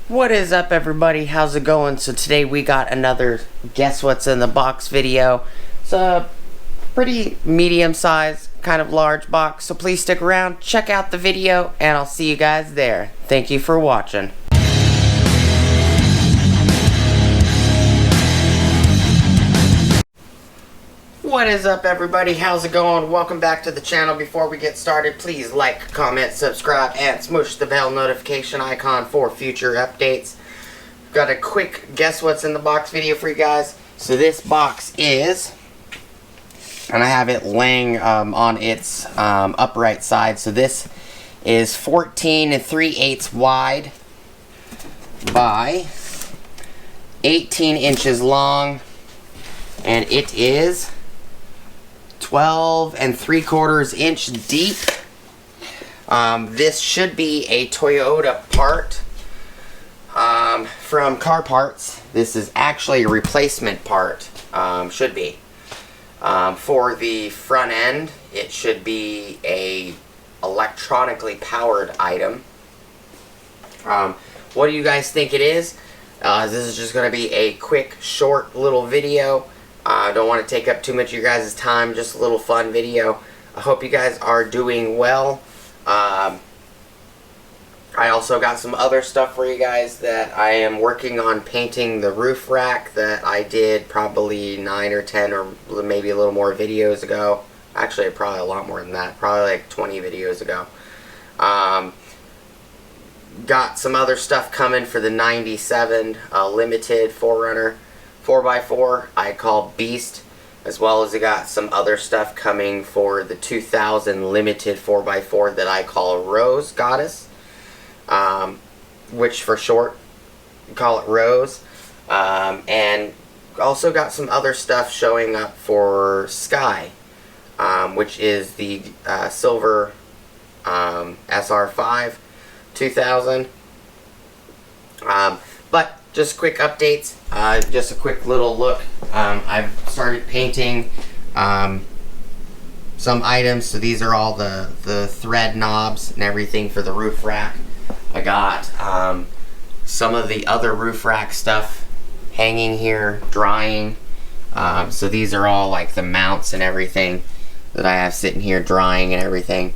What is up, everybody? How's it going? So today we got another guess what's in the box video. It's a pretty medium size, kind of large box, so please stick around, check out the video, and I'll see you guys there. Thank you for watching. What is up, everybody? How's it going? Welcome back to the channel. Before we get started, please like, comment, subscribe, and smush the bell notification icon for future updates. Got a quick guess what's in the box video for you guys. So this box is, and I have it laying on its upright side. So this is 14 3/8 wide by 18 inches long, and it is 12 3/4 inch deep. This should be a Toyota part from Car Parts. This is actually a replacement part, should be. For the front end, it should be a electronically powered item. What do you guys think it is? This is just going to be a quick, short little video. I don't want to take up too much of your guys' time, just a little fun video. I hope you guys are doing well. I also got some other stuff for you guys that I am working on painting the roof rack that I did probably 9 or 10 or maybe a little more videos ago. Actually, probably a lot more than that. Probably like 20 videos ago. Got some other stuff coming for the 97 limited 4Runner 4x4 I call Beast, as well as I got some other stuff coming for the 2000 limited 4x4 that I call Rose Goddess, which for short call it Rose, and also got some other stuff showing up for Sky, which is the silver SR5 2000, but just quick updates, just a quick little look. I've started painting some items, so these are all the thread knobs and everything for the roof rack. I got some of the other roof rack stuff hanging here, drying. So these are all like the mounts and everything that I have sitting here drying and everything.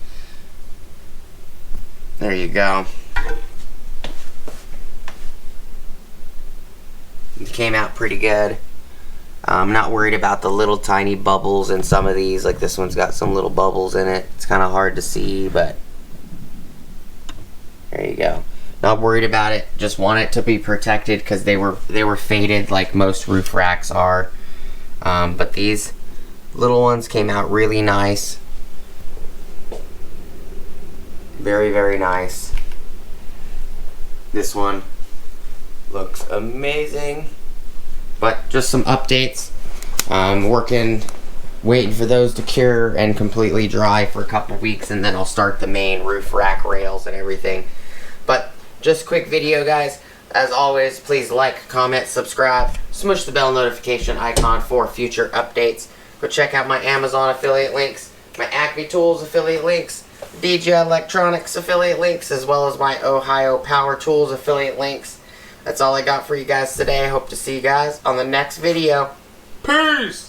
There you go. It came out pretty good. I'm not worried about the little tiny bubbles in some of these. Like this one's got some little bubbles in it. It's kind of hard to see, but there you go. Not worried about it. Just want it to be protected because they were faded like most roof racks are. But these little ones came out really nice. Very, very nice. This one looks amazing. But just some updates. Waiting for those to cure and completely dry for a couple weeks, and then I'll start the main roof rack rails and everything. But just quick video, guys. As always, please like, comment, subscribe, smush the bell notification icon for future updates. Go check out my Amazon affiliate links, my Acme Tools affiliate links, DJI Electronics affiliate links, as well as my Ohio Power Tools affiliate links. That's all I got for you guys today. I hope to see you guys on the next video. Peace!